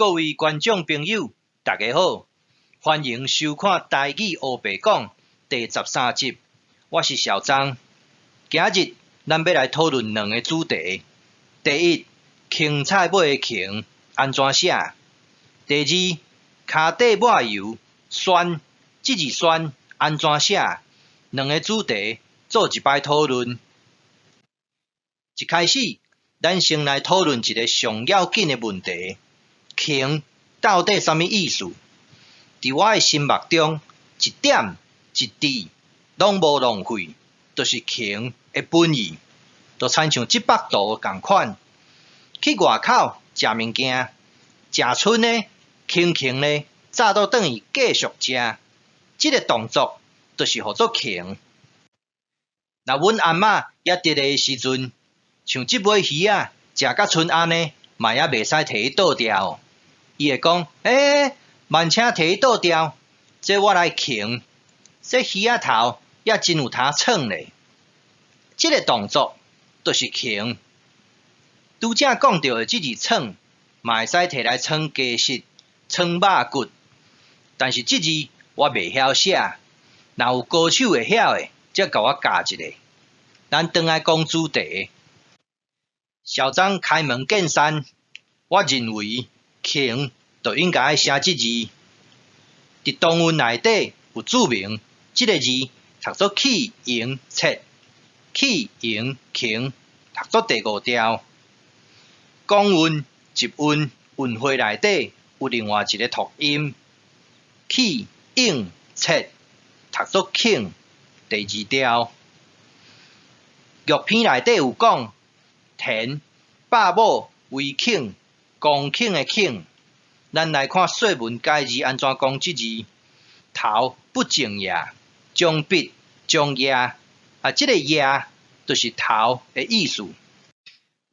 各位观众朋友，大家好，欢迎收看《台语黑白讲》第13集。我是小张。今日咱要来讨论两个主题：第一，芹菜尾的芹安怎写；第二，骹底抹油酸，这字酸安怎写？两个主题做一摆讨论。一开始，咱先来讨论一个上要紧的问题：芹到底什么意思？伫我的心目中，一点一滴拢无浪费，就是芹的本意，就亲像这百度共款。去外口食物件，食剩的、轻轻的，早倒转去继续食，这个动作就是叫做芹。若阮阿嬷还伫个时阵，像即尾鱼啊，食甲剩安尼，嘛也袂使摕去倒掉。伊会讲：慢请摕去倒掉，这我来芹。这鱼仔头也真有通创咧。这个动作就是芹。拄则讲到的这字创，嘛会使摕来创鸡翅、创肉骨。但是这字我袂晓写，若有高手会晓的，则甲我教一下。咱转来讲主题。小张开门见山，我认为芹就应该写这字。伫中文内底有注明，这个字读作起迎切，起迎芹，读作第五调。讲韵、集韵、韵会内底有另外一个读音，起应切，读作庆，第二调。玉片内底有讲，田百亩为庆，公庆的庆。咱来看说文解字安怎讲这字。头不正业，将笔将业，这个业就是头的意思。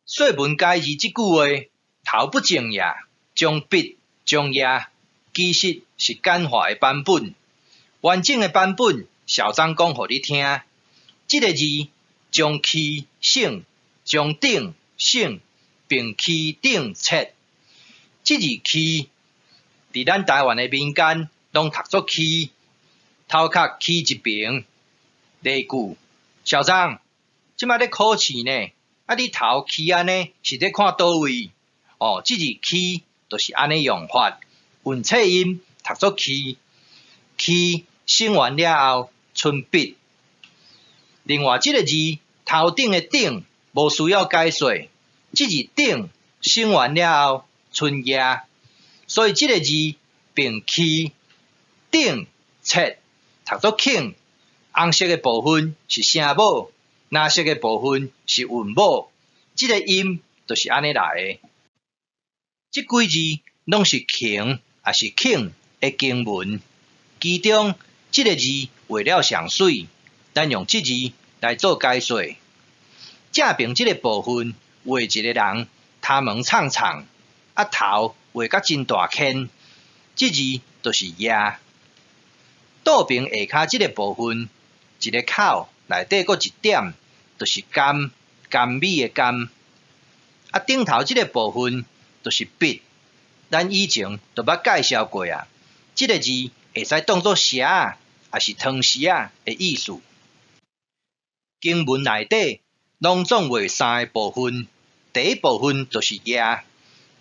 说文解字这句话，头不正业，将笔将业，其实是简化的版本。完整的版本，小张讲互你听。这个字将起省，将顶省，并起顶切。这字起，伫咱台湾的民间拢读作起，头壳起一边。例句：小张，即摆咧考试呢，你头起安尼是咧看倒位？这字起就是安尼用法。韵切音读作起，起省完了后，剩笔。另外这个字头顶的顶无需要解说，这字顶省完了后，剩业，所以这个字并起顶切，读作庆。红色的部分是声母，蓝色的部分是韵母，这个音就是安尼来的。这几字拢是芹也是庆的经文，其中这个字为了上水，咱用这字来做解说。正平这个部分画一个人头毛长长，头画甲真大圈，这字就是业。倒边下骹这个部分，一个口内底搁一点，就是甘，甘美的甘。顶头这个部分就是笔，咱以前都捌介绍过啊。这个字会使当作写也是汤匙的意思。经文内底拢总为三个部分，第一部分就是业，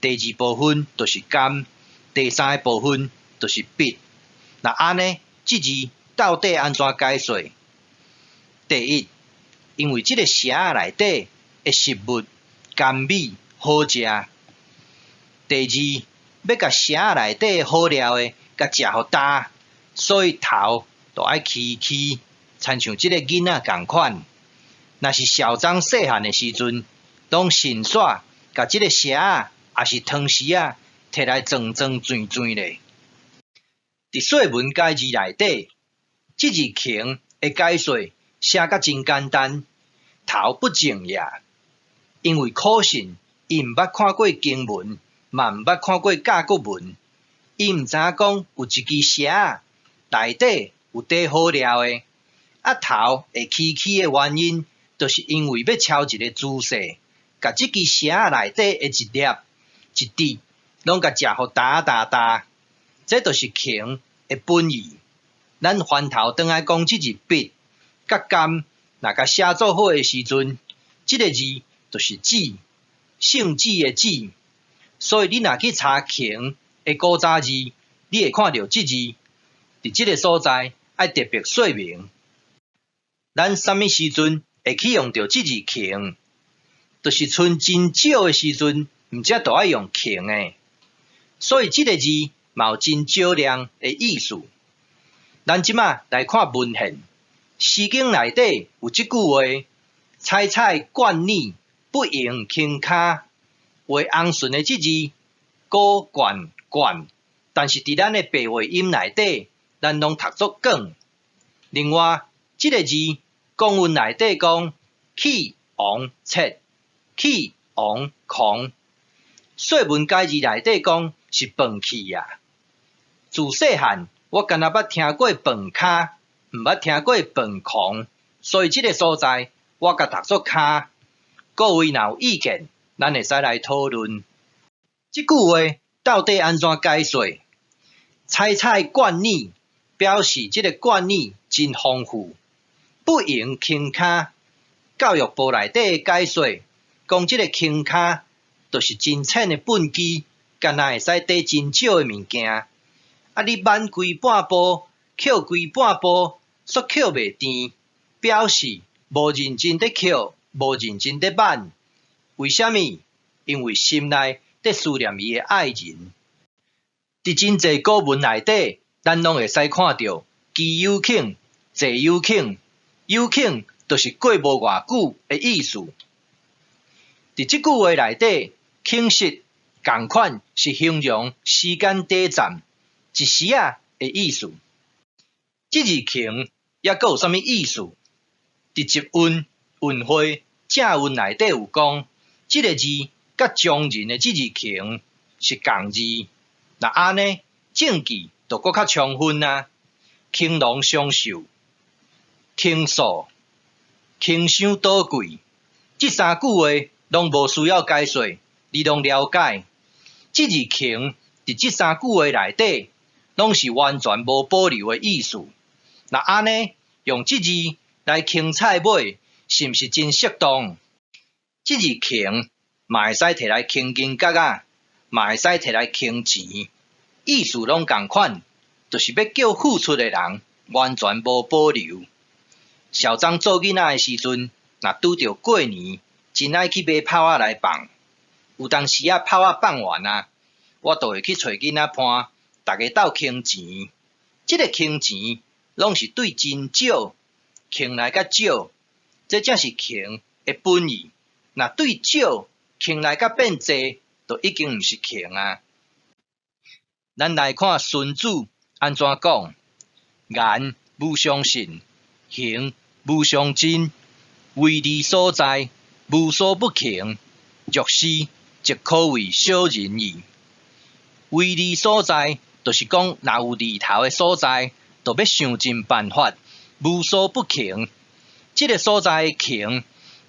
第二部分就是甘，第三个部分就是笔。那安尼，这字到底安怎解说？第一，因为这个写内底的食物甘美好食；第二，要甲写内底好料的甲食互大，所以头就爱起起，亲像这个囡仔共款。若是小张细汉的时阵，拢顺煞甲这个写也是汤匙摕来转转转转咧。伫说文解字内底，这字芹的解说写甲真简单，头不正业，因为可信伊毋捌看过经文，嘛毋捌看过甲骨文，伊毋知影讲有一支写内底有底好料的，头会起起的原因，就是因为要抄一个姿势，甲这支写内底的一粒一滴拢甲食互打，这就是穷的本意。咱翻头转来讲即字笔甲甘，若甲写做好的时阵，即个字就是子，姓子的子。所以你若去查穷的古早字，你会看到即字伫即个所在爱特别说明。咱啥物时阵会去用到即字穷？就是剩真少的时阵，毋则就爱用穷的。所以即个字嘛有真少量的意思。咱即马来看文献，《诗经》内底有即句话：采采灌溺，不盈顷骹。画红顺的即字，高冠冠，但是伫咱的白话音内底，咱拢读作讲。另外，即个字讲文内底讲气昂切，气昂狂。说文解字内底讲是饭气啊。自细汉，我敢若捌听过饭骹，毋捌听过饭狂，所以即个所在我甲读作骹。各位若有意见，咱会使来讨论。即句话到底安怎解说？采采灌溺，表示即个灌溺真丰富。不盈顷骹，教育部内底解说，讲即个顷骹，就是真浅的粪基，敢若会使缀真少的物件。啊，你挽规半步，捡规半步，煞捡袂甜，表示无认真伫捡，无认真伫挽。为虾米？因为心内伫思念伊的爱人。伫真济古文内底，咱拢会使看到奇有頃、济有頃。有頃就是过无偌久的意思。伫即句话内底，顷时共款是形容时间短暂、一时啊的意思。即字頃抑阁有啥物意思？伫集韵、韵会、正韵内底有讲。即个字甲中人的即字窮是共字，那安尼正字就搁较充分啊。傾囊相授、傾訴、傾傷倒貴，即三句話拢無需要解說，你拢了解。即字窮伫即三句話內底，拢是完全無保留的意思。那安尼用即字來傾菜尾，是毋是真適當？即字傾嘛會使摕來傾金角啊，嘛會使摕來傾錢，意思攏共款，就是要叫付出的人完全無保留。小張做囡仔的時陣，若拄着過年，真愛去買炮仔來放。有當時啊，炮仔放完啊，我就會去找囡仔伴，大家鬥傾錢。即個傾錢攏是對真少，傾來較少，這才是傾的本意。若對少，傾來甲變濟，就已經毋是傾啊。咱來看荀子安怎講：言無相信，行無相真，為利所在，無所不傾。若是，則可謂小人矣。為利所在，就是講若有利頭的所在，就要想盡辦法，無所不傾。這個所在的傾，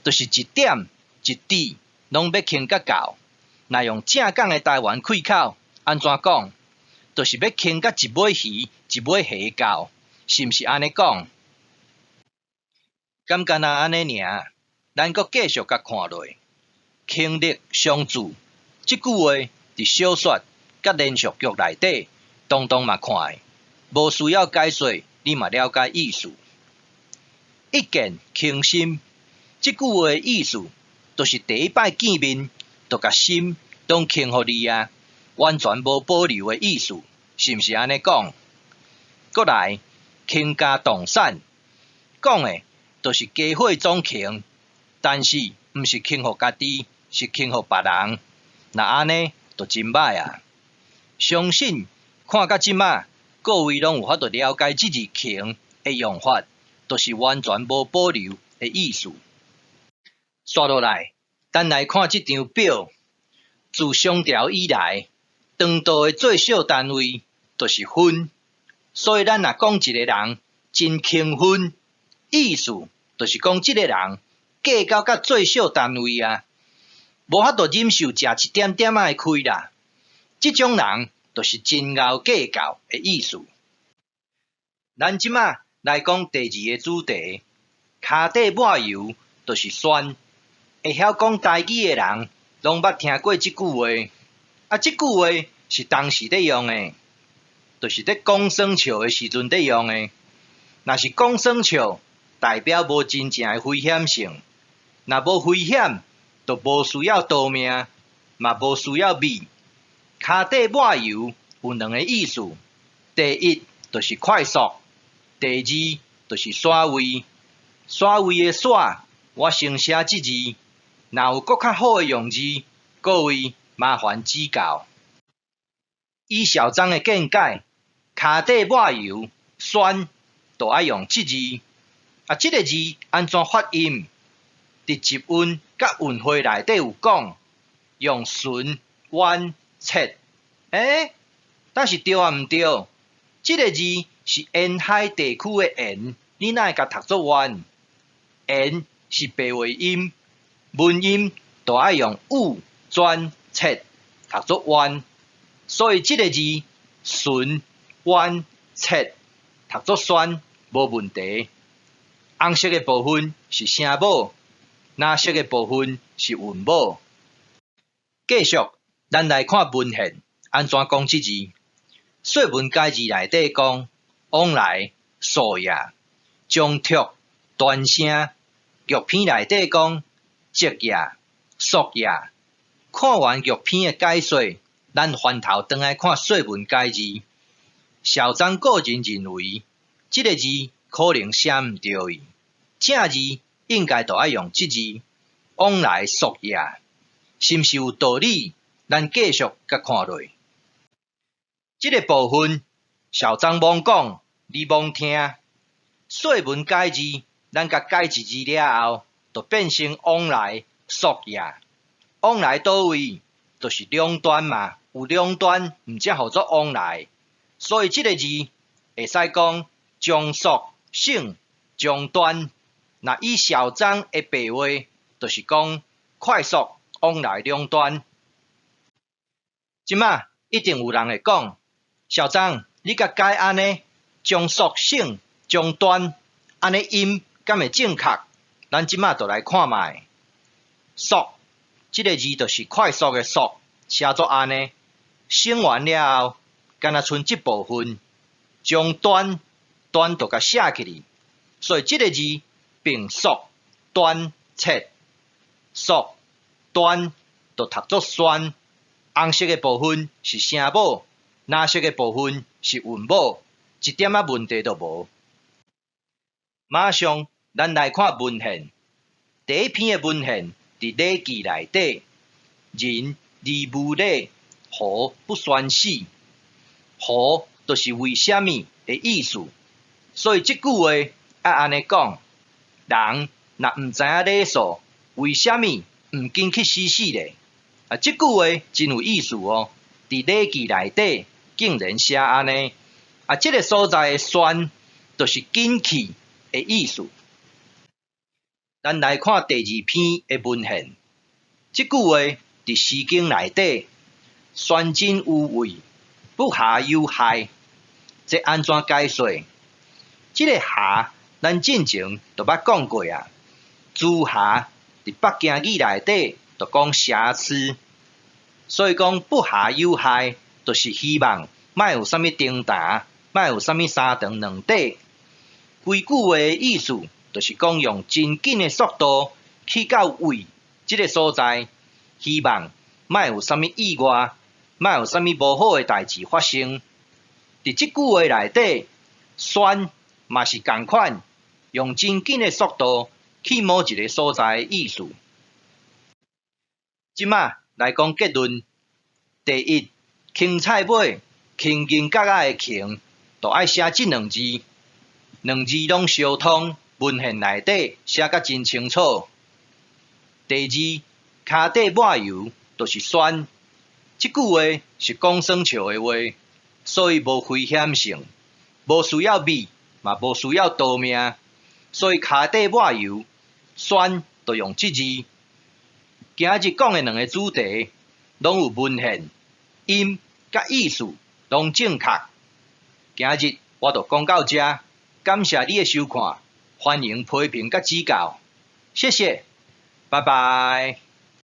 就是一點一滴。攏要傾甲到，若用正港的台灣開口，安怎講？就是要傾甲一尾魚、一尾蝦到，是毋是安尼講？敢干那安尼爾？咱閣繼續甲看落，傾力相助，即句話佇小說甲連續劇內底，當嘛看的，無需要解說，你嘛了解意思。一見傾心，即句話的意思。就是第一擺見面，就甲心攏傾互你啊，完全無保留的意思，是毋是安尼講？閣來，傾家蕩產，講的就是家伙總傾，但是毋是傾互家己，是傾互別人。那安尼就真歹啊！相信看到即馬，各位攏有法度了解即字傾的用法，就是完全無保留的意思。刷落來，咱來看即張表。自商朝以來，當道的最小單位就是分，所以咱若講一個人真輕分，意思就是講即個人計較到最小單位啊，無法度忍受食一點點仔的虧啦。即种人就是真敖计较的意思。咱即马来讲第二个主题，骹底抹油就是酸。会晓讲台语的人，拢捌听过即句话。即句话是当时咧用的，就是咧讲耍笑的时阵咧用的。若是讲耍笑，代表无真正的危险性。若无危险，就无需要逃命，嘛无需要米。骹底抹油有两个意思，第一就是快速，第二就是耍位。耍位的耍，我先写即字，若有搁较好的用字，各位麻烦指教。以小张的见解，骹底抹油酸，就爱用即字。即个字安怎发音？伫集韵甲韵会内底有讲，用顺、弯、切。但是对啊毋对？即个字是沿海地区的沿，你哪会甲读作弯？沿是白话音，文音就爱用U、转、切，读作弯。所以即个字顺、弯、切，读作酸，无问题。红色的部分是声母，蓝色的部分是韵母。继续，咱来看文献安怎讲即字。说文解字内底讲，往来、数也、中途、断声。玉片内底讲，积也、缩也。看完玉片的解说，咱翻头转来看说文解字。小张个人认为，即个字可能写毋对伊，正字应该就爱用即字，往来缩也，是毋是有道理？咱继续甲看落。即个部分，小张罔讲，你罔听。说文解字，咱甲解一字了后，就变成往来缩也。往来倒位？就是两端嘛，有两端，毋则号做往来。所以即个字会使讲将缩省将端。那以小张的白话，就是讲快速往来两端。即马一定有人会讲，小张，你甲解安尼，将缩省将端，安尼音敢会正确？咱即马就来看卖。速，即个字就是快速的速，写作安尼。省完了后，敢若剩即部分，将端就甲写起哩。所以即个字并速端切，速端就读作酸。红色的部分是声母，蓝色的部分是韵母，一点仔问题都无。马上咱来看文献，第一篇的文献伫《礼记》内底，人而无礼，何不宣死？何就是为虾米的意思。所以即句话要安尼讲，人若毋知影礼数，为虾米毋紧去死咧？即句话真有意思哦。伫《礼记》内底竟然写安尼，即个所在的宣，就是紧去的意思。咱来看第二篇的文献，即句话伫《诗经》内底，宣真有位，不暇有害。这安怎解说？即个暇，咱之前就捌讲过啊。朱瑕伫北京语内底就讲瑕疵，所以讲不暇有害，就是希望莫有啥物重担，莫有啥物三长两短。规句话的意思，就是讲用真紧的速度去到位即个所在，希望莫有啥物意外，莫有啥物无好的代志发生。伫即句话内底，宣嘛是共款，用真紧的速度去某一个所在的意思。即马来讲结论，第一，芹菜尾轻银角仔的芹，就爱写即两字，两字拢相通，文献内底写甲真清楚。第二，骹底抹油就是酸，即句话是讲耍笑的话，所以无危险性，无需要米，嘛无需要逃命，所以骹底抹油酸就用即字。今日讲的两个主题，拢有文献，音甲意思拢正确。今日我就讲到这，感谢你的收看，欢迎批评甲指教，谢谢，拜拜。